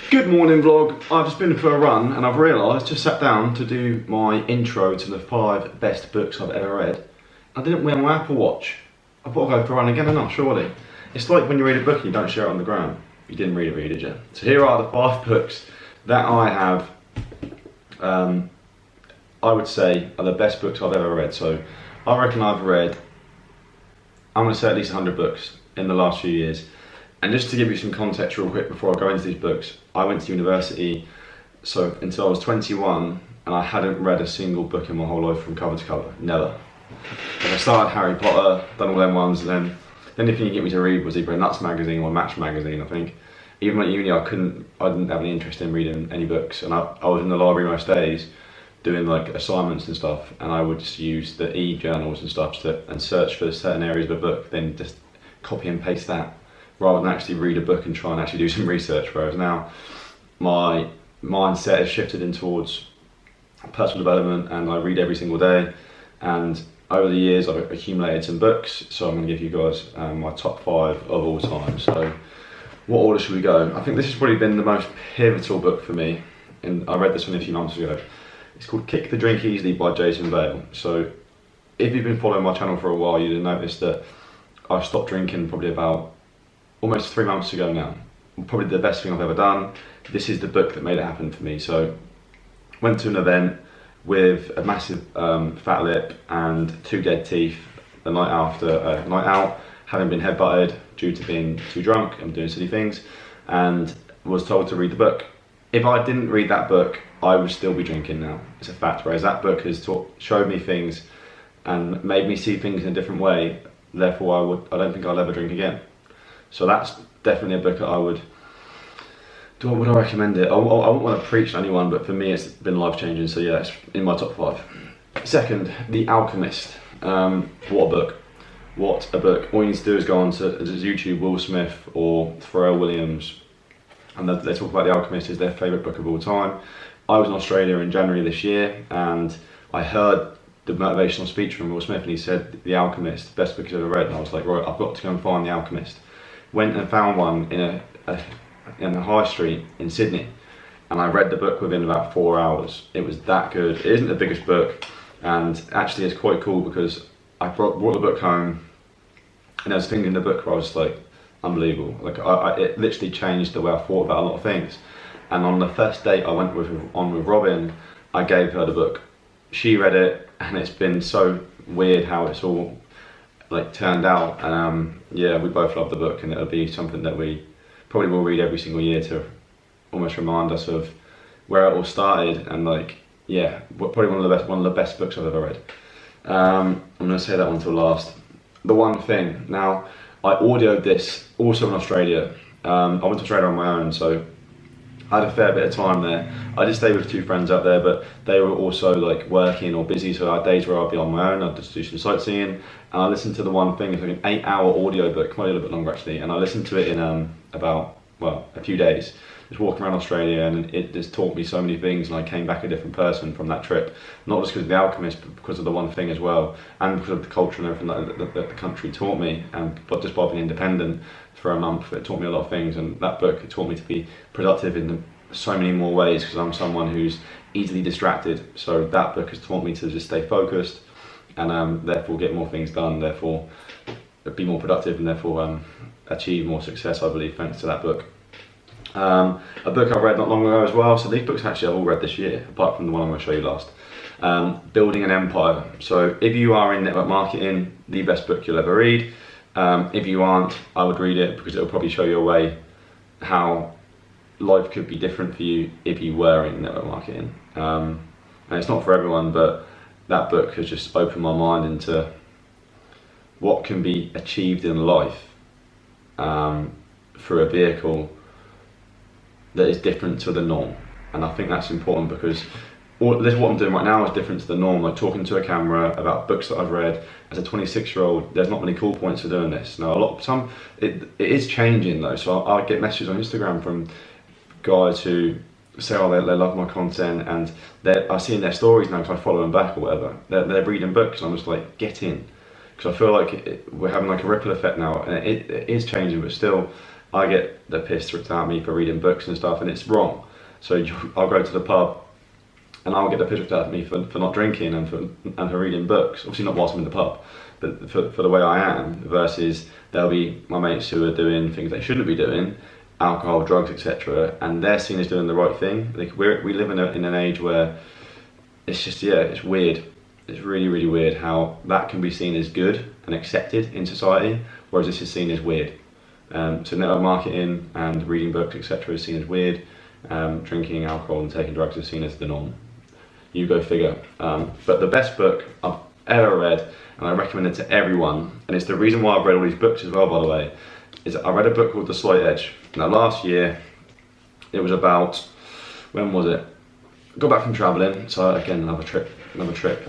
Good morning vlog. I've just been for a run and I've realised, just sat down to do my intro to the 5 best books I've ever read. I didn't wear my Apple Watch. I've got to go for a run again and surely. It's like when you read a book and you don't share it on the ground. You didn't read it, did you? So here are the 5 books that I have, I would say are the best books I've ever read. So I reckon I've read, I'm going to say at least 100 books in the last few years. And just to give you some context real quick before I go into these books, I went to university until I was 21 and I hadn't read a single book in my whole life from cover to cover, never. Like I started Harry Potter, done all them ones, and then the only thing you get me to read was either a Nuts magazine or Match magazine, I think. Even at uni I didn't have any interest in reading any books, and I was in the library most days doing like assignments and stuff, and I would just use the e-journals and stuff and search for certain areas of a book, then just copy and paste that, rather than actually read a book and try and actually do some research. Whereas now my mindset has shifted in towards personal development and I read every single day, and over the years I've accumulated some books, so I'm going to give you guys my top 5 of all time. So what order should we go? I think this has probably been the most pivotal book for me, and I read this one a few months ago. It's called Kick the Drink Easily by Jason Vale. So if you've been following my channel for a while, you'd have noticed that I've stopped drinking probably about almost 3 months ago now. Probably the best thing I've ever done. This is the book that made it happen for me. So went to an event with a massive fat lip and 2 dead teeth the night after a night out, having been headbutted due to being too drunk and doing silly things, and was told to read the book. If I didn't read that book, I would still be drinking now. It's a fact. Whereas that book has showed me things and made me see things in a different way. Therefore, I don't think I'll ever drink again. So that's definitely a book that I would I recommend it? I wouldn't want to preach to anyone, but for me it's been life changing, so yeah, it's in my top 5. Second, The Alchemist. What a book. What a book. All you need to do is go on to YouTube, Will Smith or Pharrell Williams, and they talk about The Alchemist as their favourite book of all time. I was in Australia in January this year and I heard the motivational speech from Will Smith and he said, The Alchemist, best book I've ever read, and I was like, right, I've got to go and find The Alchemist. Went and found one in a high street in Sydney, and I read the book within about 4 hours. It was that good. It isn't the biggest book, and actually it's quite cool because I brought the book home, and there was things in the book where I was like, unbelievable. Like it literally changed the way I thought about a lot of things. And on the first date I went with Robin, I gave her the book. She read it, and it's been so weird how it's all like turned out, and yeah, we both love the book, and it'll be something that we probably will read every single year to almost remind us of where it all started, and like, yeah, probably one of the best books I've ever read. I'm going to say that one till last. The One Thing. Now, I audioed this also in Australia. I went to Australia on my own, so I had a fair bit of time there. I did stay with 2 friends out there, but they were also like working or busy, so I had days where I'd be on my own, I'd just do some sightseeing, and I listened to The One Thing. It's like an 8-hour audio book, might be a little bit longer actually, and I listened to it in about, well, a few days. Just walking around Australia, and it just taught me so many things, and I came back a different person from that trip. Not just because of The Alchemist, but because of The One Thing as well, and because of the culture and everything that the country taught me, but just by being independent for a month, it taught me a lot of things, and that book, it taught me to be productive in so many more ways, because I'm someone who's easily distracted. So that book has taught me to just stay focused, and therefore get more things done, therefore be more productive, and therefore achieve more success, I believe, thanks to that book. A book I read not long ago as well, so these books actually I've all read this year, apart from the one I'm going to show you last. Building an Empire. So if you are in network marketing, the best book you'll ever read. If you aren't, I would read it, because it will probably show you a way how life could be different for you if you were in network marketing. And it's not for everyone, but that book has just opened my mind into what can be achieved in life through a vehicle that is different to the norm. And I think that's important, because what I'm doing right now is different to the norm. Like talking to a camera about books that I've read as a 26-year-old, there's not many cool points for doing this. Now it is changing though, so I get messages on Instagram from guys who say, oh, they love my content, and I see in their stories now, because I follow them back or whatever, they're reading books, and I'm just like, get in. Because I feel like we're having like a ripple effect now, and it is changing, but still I get the piss ripped out of me for reading books and stuff, and it's wrong. So I'll go to the pub and I'll get the piss ripped out of me for not drinking and for reading books. Obviously not whilst I'm in the pub, but for the way I am, versus there'll be my mates who are doing things they shouldn't be doing, alcohol, drugs, etc., and they're seen as doing the right thing. Like we live in an age where it's just, yeah, it's weird. It's really, really weird how that can be seen as good and accepted in society, whereas this is seen as weird. So network marketing and reading books, etc., is seen as weird. Drinking alcohol and taking drugs is seen as the norm. You go figure. But the best book I've ever read, and I recommend it to everyone, and it's the reason why I've read all these books as well, by the way, is I read a book called The Slight Edge. Now last year, it was about, when was it? I got back from travelling, so again, another trip,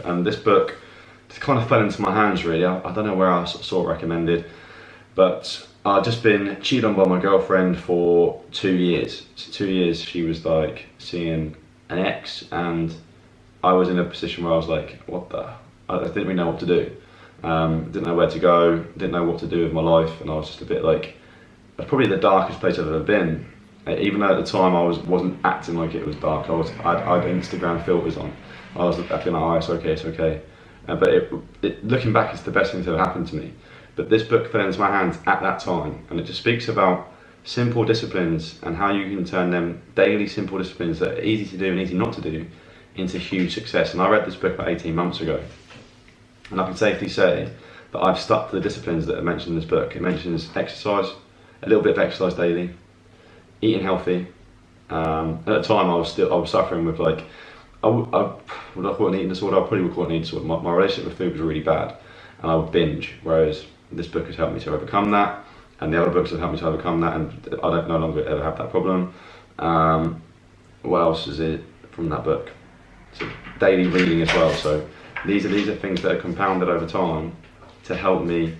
and this book just kind of fell into my hands really. I don't know where I saw it recommended, but I'd just been cheated on by my girlfriend for 2 years. So 2 years she was like seeing an ex, and I was in a position where I was like, what the? I didn't really know what to do. Didn't know where to go, didn't know what to do with my life, and I was just a bit like, it was probably the darkest place I've ever been. Even though at the time I wasn't acting like it was dark. I had Instagram filters on. I was acting like, oh, it's okay, it's okay. But looking back, it's the best thing that's ever happened to me. But this book fell into my hands at that time, and it just speaks about simple disciplines and how you can turn them daily simple disciplines that are easy to do and easy not to do into huge success. And I read this book about 18 months ago, and I can safely say that I've stuck to the disciplines that are mentioned in this book. It mentions exercise, a little bit of exercise daily, eating healthy. At the time I was suffering with like, would I call it an eating disorder? I probably would call it an eating disorder. My relationship with food was really bad, and I would binge, whereas this book has helped me to overcome that, and the other books have helped me to overcome that, and I don't no longer ever have that problem. What else is it from that book? So daily reading as well. So these are things that are compounded over time to help me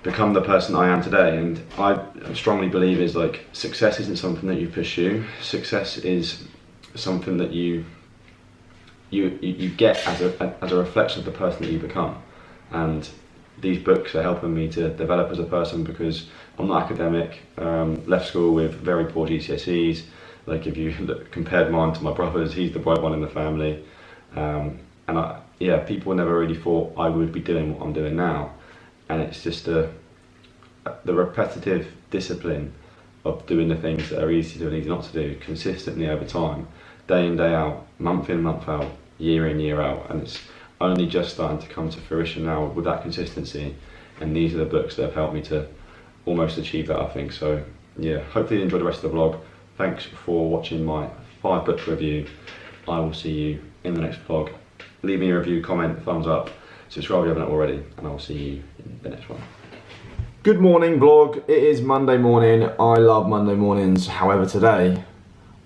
become the person I am today. And I strongly believe is like, success isn't something that you pursue. Success is something that you get as a reflection of the person that you become. And these books are helping me to develop as a person, because I'm not academic, left school with very poor GCSEs. Like if you compared mine to my brother's, he's the bright one in the family. And people never really thought I would be doing what I'm doing now. And it's just the repetitive discipline of doing the things that are easy to do and easy not to do consistently over time, day in, day out, month in, month out, year in, year out. And it's only just starting to come to fruition now with that consistency. And these are the books that have helped me to almost achieve that, I think. So yeah, hopefully you enjoyed the rest of the vlog. Thanks for watching my 5-book review. I will see you in the next vlog. Leave me a review, comment, thumbs up, subscribe if you haven't already, and I'll see you in the next one. Good morning vlog. It is Monday morning. I love Monday mornings. However, today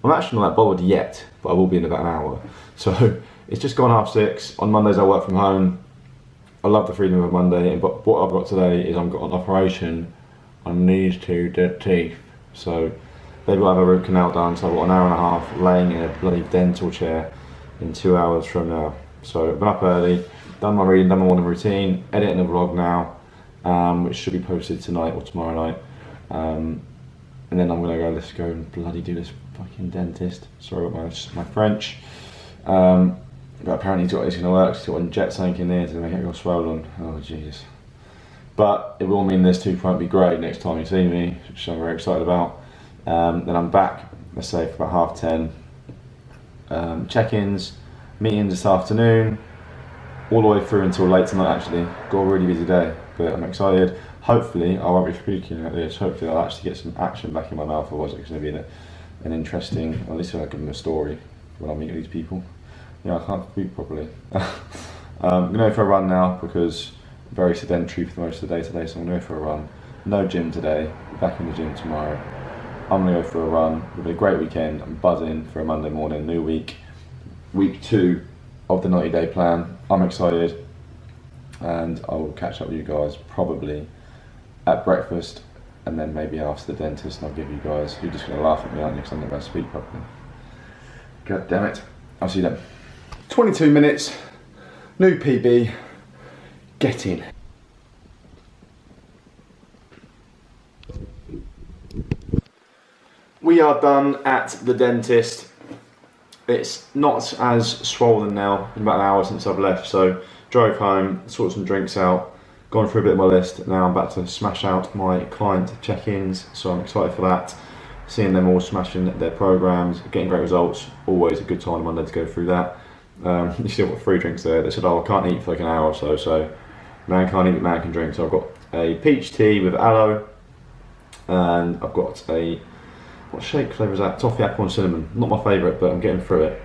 I'm actually not that bothered yet, but I will be in about an hour. So it's just gone 6:30. On Mondays I work from home. I love the freedom of Monday, but what I've got today is I've got an operation on these 2 dead teeth. So they've got to have a root canal done, so I've got an hour and a half laying in a bloody dental chair in 2 hours from now. So I've been up early, done my reading, done my morning routine, editing the vlog now, which should be posted tonight or tomorrow night. And then I'm gonna let's go and bloody do this fucking dentist. Sorry about my French. But apparently it's gonna work. He's got to inject something in there to make it all swollen. Oh Jesus. But it will mean this tooth won't be great next time you see me, which I'm very excited about. Then I'm back, let's say for about 10:30. Check-ins, meetings this afternoon, all the way through until late tonight actually. Got a really busy day, but I'm excited. Hopefully I won't be speaking like this. Hopefully I'll actually get some action back in my mouth, otherwise it's going to be an interesting, at least I'll give them a story when I meet these people. Yeah, I can't speak properly. I'm going to go for a run now because I'm very sedentary for most of the day today, so I'm going to go for a run. No gym today, back in the gym tomorrow. I'm going to go for a run. It'll be a great weekend. I'm buzzing for a Monday morning, new week. Week 2 of the 90-day plan. I'm excited, and I will catch up with you guys probably at breakfast, and then maybe after the dentist, and I'll give you guys, you're just going to laugh at me, aren't you, because I'm not going to speak properly. God damn it. I'll see you then. 22 minutes, new PB, get in. We are done at the dentist. It's not as swollen now. It's about an hour since I've left, so drove home, sorted some drinks out, gone through a bit of my list. Now I'm about to smash out my client check-ins, so I'm excited for that. Seeing them all smashing their programs, getting great results, always a good time Monday to go through that. You still got 3 drinks there. They said, oh, I can't eat for like an hour or so, so man can't eat, man can drink. So I've got a peach tea with aloe, and I've got a, what shake flavour is that? Toffee, apple and cinnamon. Not my favourite, but I'm getting through it.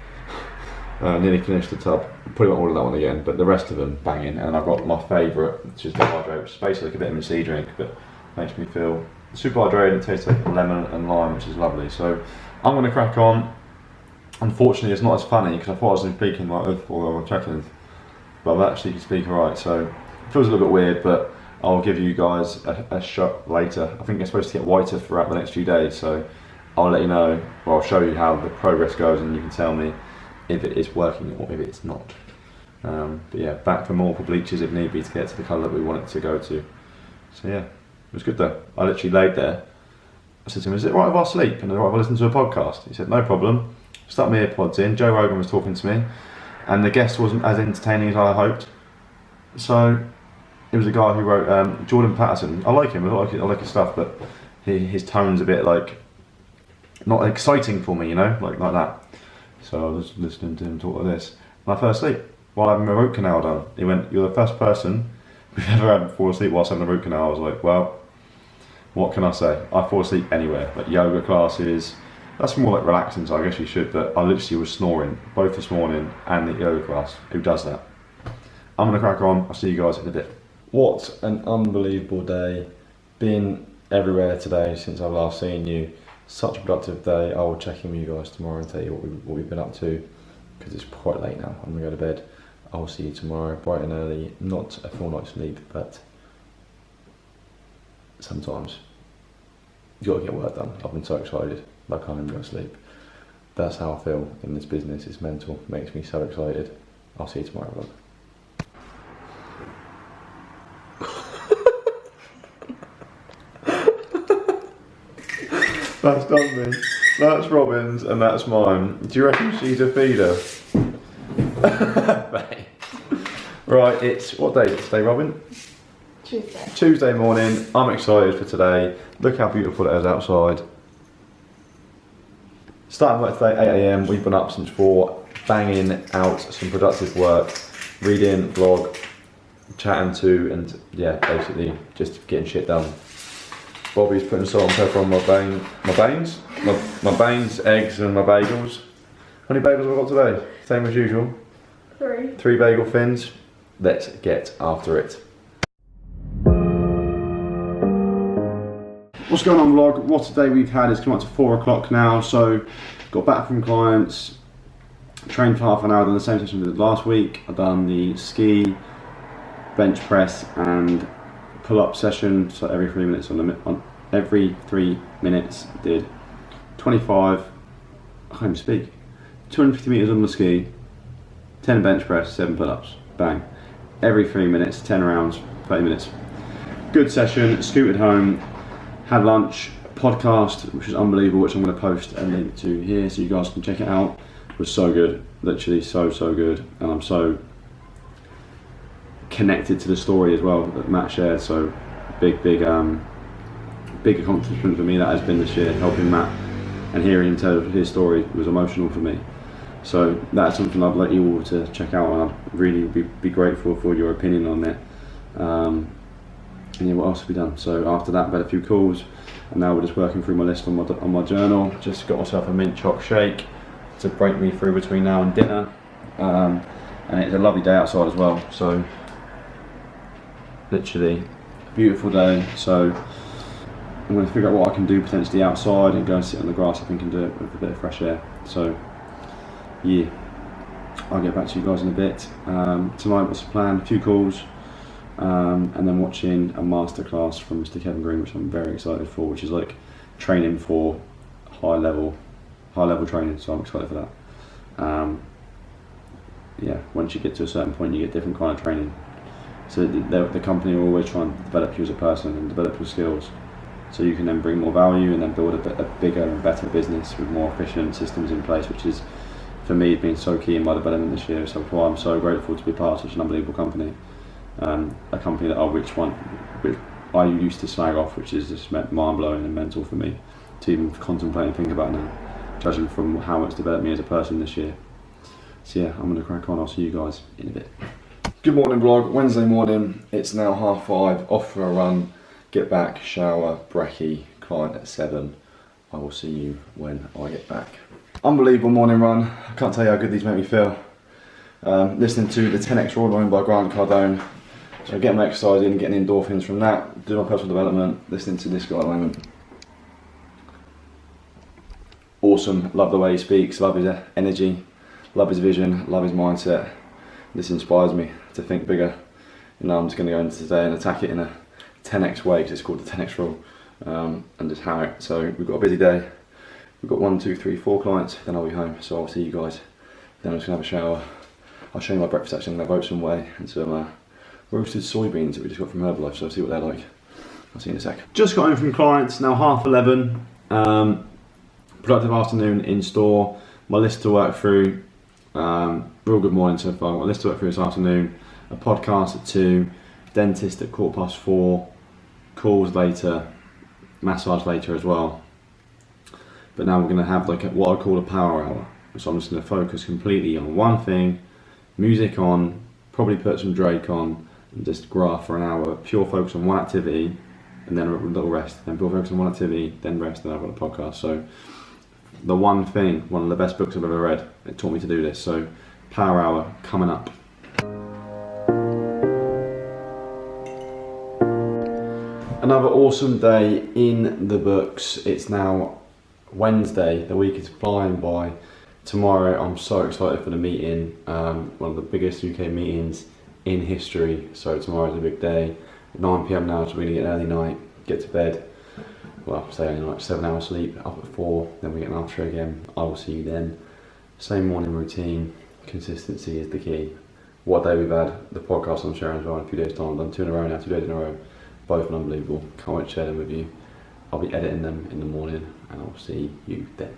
Nearly finished the tub. Probably won't order that one again, but the rest of them banging. And I've got my favourite, which is dehydrate, which is basically like a vitamin C drink, but makes me feel super hydrated. It tastes like lemon and lime, which is lovely. So I'm going to crack on. Unfortunately, it's not as funny because I thought I was speaking like this for the check-ins, but I actually can speak alright. So it feels a little bit weird, but I'll give you guys a shot later. I think it's supposed to get whiter throughout the next few days, so I'll let you know, or I'll show you how the progress goes, and you can tell me if it is working or if it's not. But yeah, back for more for bleaches if need be to get to the colour that we want it to go to. So yeah, it was good though. I literally laid there. I said to him, is it right if I sleep and right if I listen to a podcast? He said, no problem. Stuck my earpods in. Joe Rogan was talking to me, and the guest wasn't as entertaining as I hoped. So it was a guy who wrote Jordan Patterson. I like him. I like his stuff, but his tone's a bit like not exciting for me, you know, like that. So I was listening to him talk like this, and I fell asleep while having my root canal done. He went, "You're the first person we've ever had fall asleep whilst having a root canal." I was like, well, what can I say? I fall asleep anywhere, like yoga classes. That's more like relaxing, so I guess you should, but I literally was snoring both this morning and the yoga class. Who does that? I'm gonna crack on. I'll see you guys in a bit. What an unbelievable day. Been everywhere today since I've last seen you. Such a productive day. I will check in with you guys tomorrow and tell you what we've been up to, because it's quite late now. I'm gonna go to bed. I will see you tomorrow bright and early. Not a full night's sleep, but sometimes you gotta get work done. I've been so excited, I can't even go to sleep. That's how I feel in this business. It's mental. It makes me so excited. I'll see you tomorrow, vlog. That's done me. That's Robin's and that's mine. Do you reckon she's a feeder? Right, it's, what day is it today, Robin? Tuesday. Tuesday morning. I'm excited for today. Look how beautiful it is outside. Starting work today, 8 AM. We've been up since 4, banging out some productive work, reading, vlog, chatting to, and yeah, basically just getting shit done. Bobby's putting salt and pepper on my beans, eggs and my bagels. How many bagels have I got today? Same as usual. 3. 3 bagel fins. Let's get after it. What's going on, vlog? What a day we've had. It's come up to 4 o'clock now, so got back from clients, trained for half an hour, done the same session we did last week. I've done the ski, bench press and pull-up session, so every 3 minutes on every 3 minutes did 25, I can't even speak, 250 metres on the ski, 10 bench press, 7 pull-ups, bang. Every 3 minutes, 10 rounds, 30 minutes. Good session, scooted home, had lunch, podcast, which was unbelievable, which I'm going to post a link to here so you guys can check it out. It was so good, literally so good, and I'm so connected to the story as well that Matt shared. So big accomplishment for me that has been this year, helping Matt and hearing him tell his story was emotional for me. So that's something I'd like you all to check out, and I'd really be grateful for your opinion on it. And yeah, what else have we done? So after that, I've had a few calls, and now we're just working through my list on my journal. Just got myself a mint choc shake to break me through between now and dinner, and it's a lovely day outside as well. So literally a beautiful day. So I'm going to figure out what I can do potentially outside and go and sit on the grass, I think, and do it with a bit of fresh air. So yeah, I'll get back to you guys in a bit. Tonight, what's the plan? A few calls, and then watching a masterclass from Mr. Kevin Green, which I'm very excited for, which is like training for high level training. So I'm excited for that. Yeah, once you get to a certain point, you get different kind of training. So the company will always try and develop you as a person and develop your skills. so you can then bring more value and then build a bigger and better business with more efficient systems in place, which is, for me, been so key in my development this year. So I'm so grateful to be part of such an unbelievable company, a company which I used to slag off, which is just mind-blowing and mental for me to even contemplate and think about now, judging from how it's developed me as a person this year. So yeah, I'm going to crack on. I'll see you guys in a bit. Good morning vlog, Wednesday morning, it's now 5:30, off for a run, get back, shower, brekkie, client at 7. I will see you when I get back. Unbelievable morning run, I can't tell you how good these make me feel. Listening to the 10x Raw Line by Grant Cardone, so getting my exercise in, getting endorphins from that, doing my personal development, listening to this guy at the moment. Awesome, love the way he speaks, love his energy, love his vision, love his mindset. This inspires me to think bigger. You know, I'm just going to go into today and attack it in a 10x way, because it's called the 10x rule, and just hammer it. So we've got a busy day. We've got 1, 2, 3, 4 clients, then I'll be home. So I'll see you guys. Then I'm just going to have a shower. I'll show you my breakfast actually. I'm going to have oats and whey and some roasted soybeans that we just got from Herbalife. So I'll see what they're like. I'll see you in a sec. Just got home from clients, now 11:30. Productive afternoon in store. My list to work through. Real good morning so far. Got a list to work through this afternoon. A podcast at 2, dentist at 4:15, calls later, massage later as well. But now we're going to have like what I call a power hour. So I'm just going to focus completely on one thing, music on, probably put some Drake on, and just graph for an hour. Pure focus on one activity, and then a little rest. Then pure focus on one activity, then rest, and I've got a podcast. So the one thing, one of the best books I've ever read, it taught me to do this. So power hour coming up. Another awesome day in the books. It's now Wednesday, the week is flying by. Tomorrow I'm so excited for the meeting, one of the biggest UK meetings in history. So tomorrow's a big day. 9 PM now, so we're going to get an early night, get to bed. Well, say only like 7 hours sleep, up at 4, then we get an after again. I will see you then. Same morning routine, consistency is the key. What day we've had, the podcast I'm sharing as well in a few days time. I've done 2 in a row now, 2 days in a row. Both unbelievable, can't wait to share them with you. I'll be editing them in the morning and I'll see you then.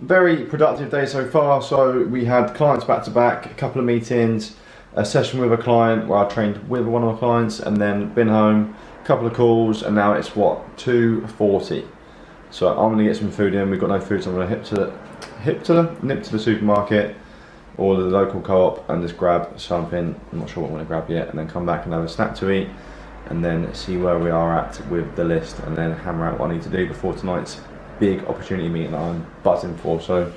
Very productive day so far. So we had clients back to back, a couple of meetings, a session with a client where I trained with one of my clients, and then been home, a couple of calls, and now it's what, 2:40. So I'm gonna get some food in. We've got no food, so I'm gonna nip to the supermarket or the local co-op and just grab something. I'm not sure what I'm gonna grab yet, and then come back and have a snack to eat, and then see where we are at with the list, and then hammer out what I need to do before tonight's big opportunity meeting that I'm buzzing for. So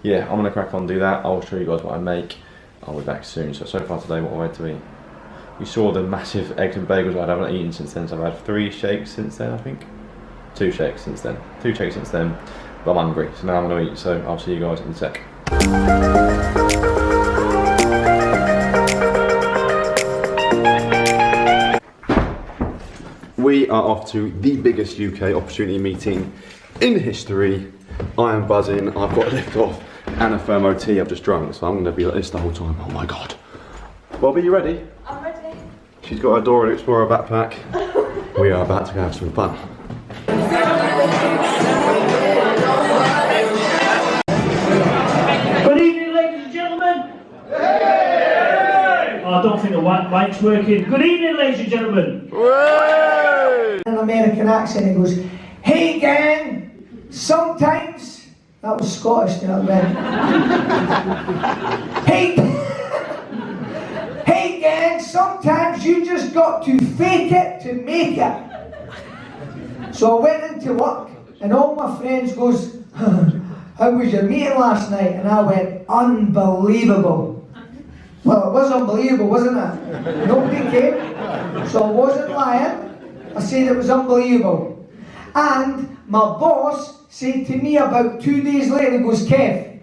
yeah, I'm gonna crack on and do that. I'll show you guys what I make. I'll be back soon. So far today, what I had to eat. You saw the massive eggs and bagels I haven't eaten since then, so I've had 3 shakes since then, I think. 2 shakes since then. 2 shakes since then, but I'm hungry, so now I'm gonna eat. So I'll see you guys in a sec. We are off to the biggest UK opportunity meeting in history. I am buzzing, I've got a lift off and a thermo tea I've just drunk, so I'm going to be like this the whole time. Oh my god. Bobby, you ready? I'm ready. She's got her Dora Explorer backpack. We are about to go have some fun. Good evening, ladies and gentlemen. Hey! Oh, I don't think the mic's working. Good evening, ladies and gentlemen. Hey! An American accent, he goes, "Hey gang, sometimes," that was Scottish, you know what I mean? Hey gang, sometimes you just got to fake it to make it. So I went into work and all my friends goes, "How was your meeting last night?" And I went, "Unbelievable." Well, it was unbelievable, wasn't it? Nobody came, so I wasn't lying. I said it was unbelievable. And my boss said to me about 2 days later, he goes, "Kev,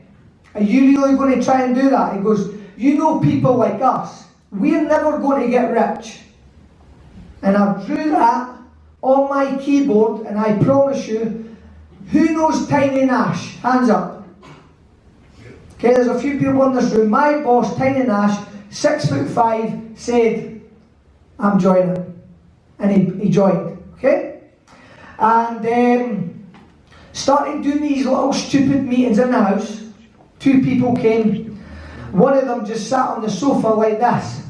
are you really going to try and do that?" He goes, "You know people like us, we're never going to get rich." And I drew that on my keyboard, and I promise you, Who knows Tiny Nash? Hands up. Okay, there's a few people in this room. My boss, Tiny Nash, 6'5", said, I'm joining. And he joined, okay? And started doing these little stupid meetings in the house. 2 people came. One of them just sat on the sofa like this.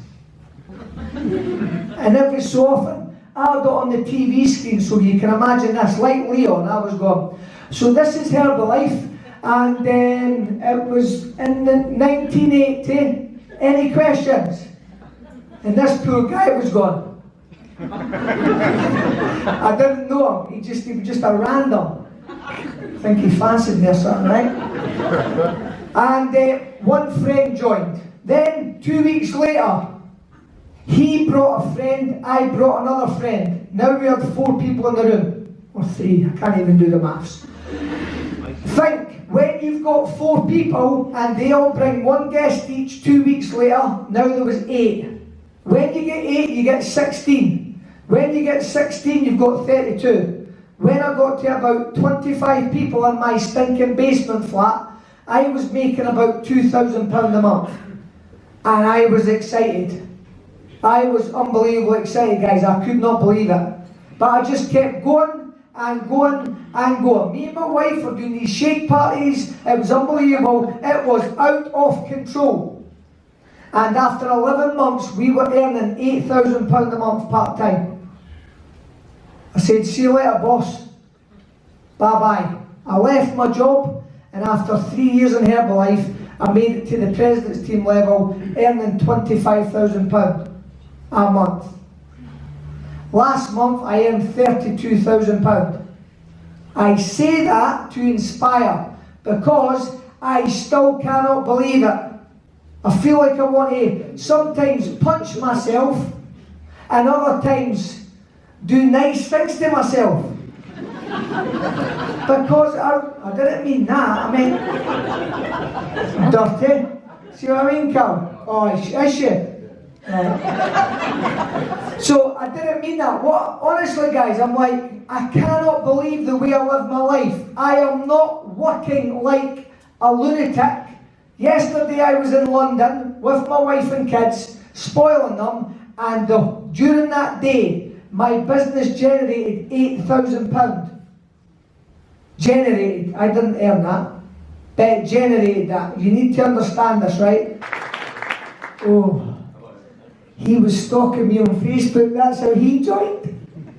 And every so often, I had it on the TV screen so you can imagine this, like Leon, I was going. So this is Herbalife, and then it was in the 1980. Any questions? And this poor guy was going. I didn't know him, he was just a random. I think he fancied me or something, right? And one friend joined. Then 2 weeks later, he brought a friend, I brought another friend. Now we had 4 people in the room. Or 3, I can't even do the maths. Think, when you've got 4 people and they all bring 1 guest each 2 weeks later, now there was 8. When you get 8, you get 16. When you get 16, you've got 32. When I got to about 25 people in my stinking basement flat, I was making about £2,000 a month. And I was excited. I was unbelievably excited, guys. I could not believe it. But I just kept going and going and going. Me and my wife were doing these shake parties. It was unbelievable. It was out of control. And after 11 months, we were earning £8,000 a month part-time. I said, see you later, boss. Bye-bye. I left my job, and after 3 years in Herbalife, I made it to the president's team level, earning £25,000 a month. Last month, I earned £32,000. I say that to inspire, because I still cannot believe it. I feel like I want to sometimes punch myself, and other times do nice things to myself. Because I didn't mean that, I meant dirty. See what I mean, Cal? Oh, is she? So I didn't mean that. What? Honestly, guys, I'm like, I cannot believe the way I live my life. I am not working like a lunatic. Yesterday I was in London with my wife and kids, spoiling them, and during that day, my business generated £8,000. Generated, I didn't earn that, but it generated that. You need to understand this, right? Oh, he was stalking me on Facebook, that's how he joined.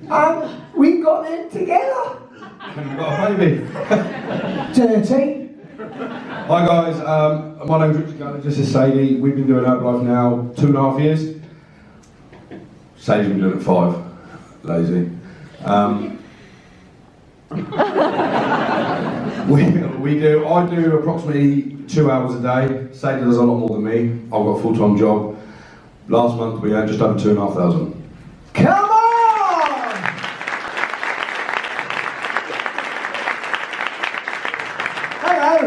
And we got in together. You got a baby. Dirty. Hi guys, my name's Richard Gunner, just as Sadie. We've been doing Herbalife now 2.5 years. Sadie's been doing it 5. Lazy. I do approximately 2 hours a day. Sadie does a lot more than me. I've got a full-time job. Last month we earned just over 2,500. Come on! Hello.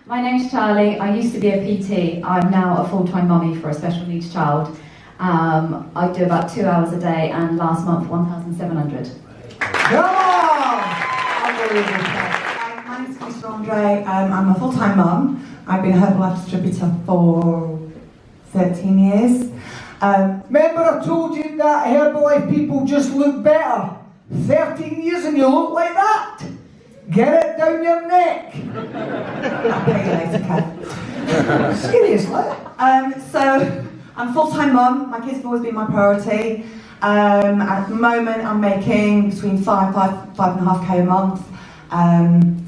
My name's Charlie. I used to be a PT. I'm now a full-time mummy for a special needs child. I do about 2 hours a day, and last month 1,700. Come on! Unbelievable. My name's Mr. Andre. I'm a full-time mum. I've been a Herbalife distributor for 13 years. Remember I told you that Herbalife people just look better? 13 years and you look like that? Get it down your neck. I'll pay you later, Kev. Seriously? So, I'm a full-time mum. My kids have always been my priority. At the moment, I'm making between 5.5K a month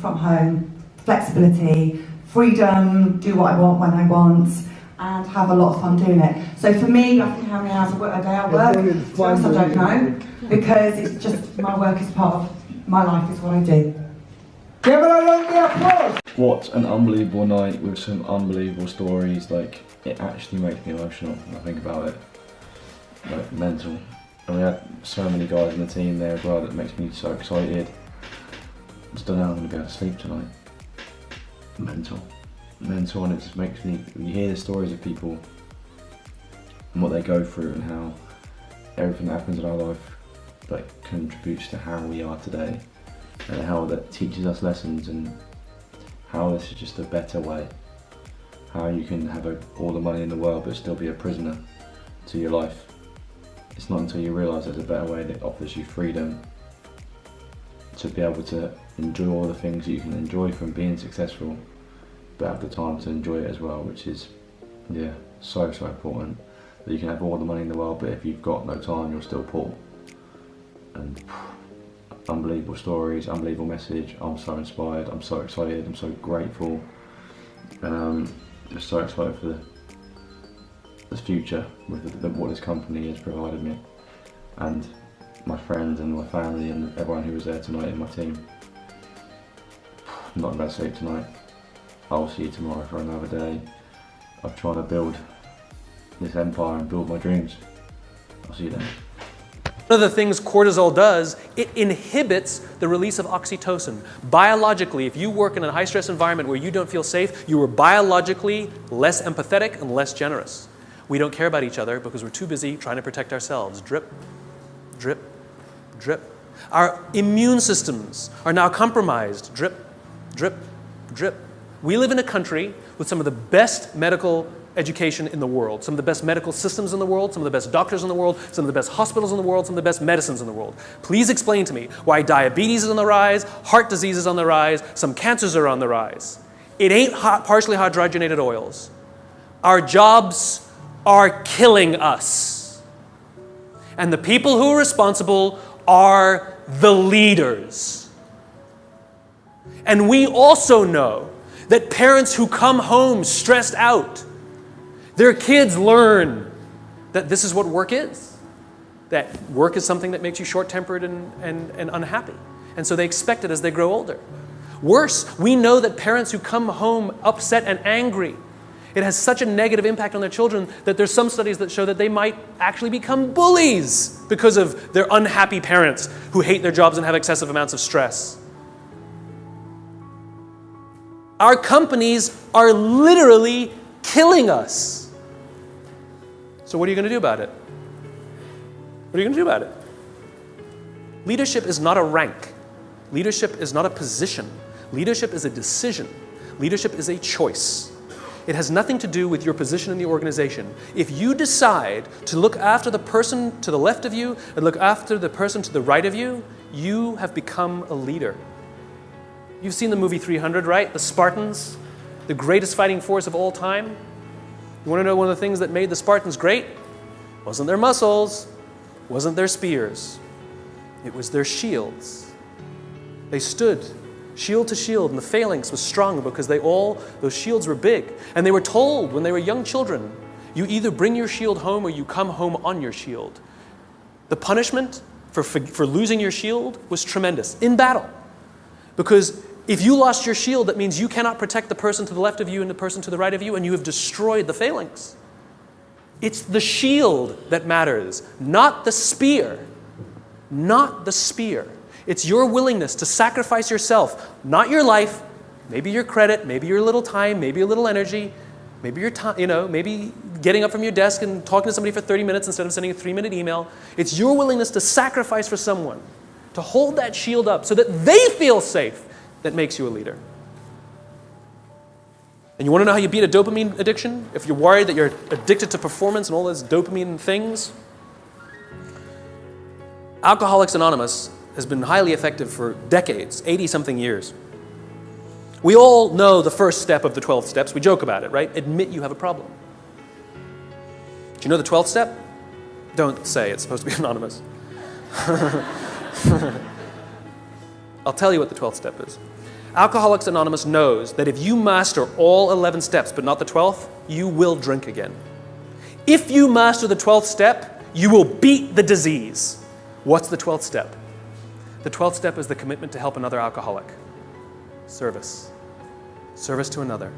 from home. Flexibility, freedom, do what I want when I want, and have a lot of fun doing it. So for me, I think how many hours a day I work, to be honest, I don't know, because it's just my work is part of my life, is what I do. Give it a round of applause. What an unbelievable night with some unbelievable stories. Like, it actually makes me emotional when I think about it. Like, mental. And we had so many guys in the team there as well that makes me so excited. I just don't know how I'm going to be able to sleep tonight. Mental, and it just makes me, when you hear the stories of people and what they go through and how everything that happens in our life like contributes to how we are today, and how that teaches us lessons, and how this is just a better way. How you can have all the money in the world but still be a prisoner to your life. It's not until you realise there's a better way that offers you freedom to be able to enjoy all the things that you can enjoy from being successful, but have the time to enjoy it as well, which is, yeah, so important. That you can have all the money in the world, but if you've got no time, you're still poor. And unbelievable stories, unbelievable message. I'm so inspired, I'm so excited, I'm so grateful, and just so excited for the future with what this company has provided me, and my friends and my family and everyone who was there tonight in my team. I'm not about to sleep tonight. I'll see you tomorrow for another day of trying to build this empire and build my dreams. I'll see you then. One of the things cortisol does, it inhibits the release of oxytocin. Biologically, if you work in a high-stress environment where you don't feel safe, you are biologically less empathetic and less generous. We don't care about each other because we're too busy trying to protect ourselves. Drip, drip, drip. Our immune systems are now compromised. Drip, drip, drip. We live in a country with some of the best medical education in the world, some of the best medical systems in the world, some of the best doctors in the world, some of the best hospitals in the world, some of the best medicines in the world. Please explain to me why diabetes is on the rise, heart disease is on the rise, some cancers are on the rise. It ain't partially hydrogenated oils. Our jobs are killing us. And the people who are responsible are the leaders. And we also know that parents who come home stressed out, their kids learn that this is what work is. That work is something that makes you short-tempered and unhappy. And so they expect it as they grow older. Worse, we know that parents who come home upset and angry, it has such a negative impact on their children that there's some studies that show that they might actually become bullies because of their unhappy parents who hate their jobs and have excessive amounts of stress. Our companies are literally killing us. So what are you going to do about it? What are you going to do about it? Leadership is not a rank. Leadership is not a position. Leadership is a decision. Leadership is a choice. It has nothing to do with your position in the organization. If you decide to look after the person to the left of you and look after the person to the right of you, you have become a leader. You've seen the movie 300, right? The Spartans, the greatest fighting force of all time. You want to know one of the things that made the Spartans great? Wasn't their muscles, wasn't their spears. It was their shields. They stood shield to shield, and the phalanx was strong because those shields were big. And they were told when they were young children, you either bring your shield home or you come home on your shield. The punishment for losing your shield was tremendous in battle. Because if you lost your shield, that means you cannot protect the person to the left of you and the person to the right of you, and you have destroyed the phalanx. It's the shield that matters, not the spear. Not the spear. It's your willingness to sacrifice yourself, not your life, maybe your credit, maybe your little time, maybe a little energy, maybe your time, maybe getting up from your desk and talking to somebody for 30 minutes instead of sending a 3-minute email. It's your willingness to sacrifice for someone, to hold that shield up so that they feel safe, that makes you a leader. And you want to know how you beat a dopamine addiction? If you're worried that you're addicted to performance and all those dopamine things, Alcoholics Anonymous has been highly effective for decades, 80-something years. We all know the first step of the 12 steps. We joke about it, right? Admit you have a problem. Do you know the 12th step? Don't say, it's supposed to be anonymous. I'll tell you what the 12th step is. Alcoholics Anonymous knows that if you master all 11 steps, but not the 12th, you will drink again. If you master the 12th step, you will beat the disease. What's the 12th step? The 12th step is the commitment to help another alcoholic. Service. Service to another.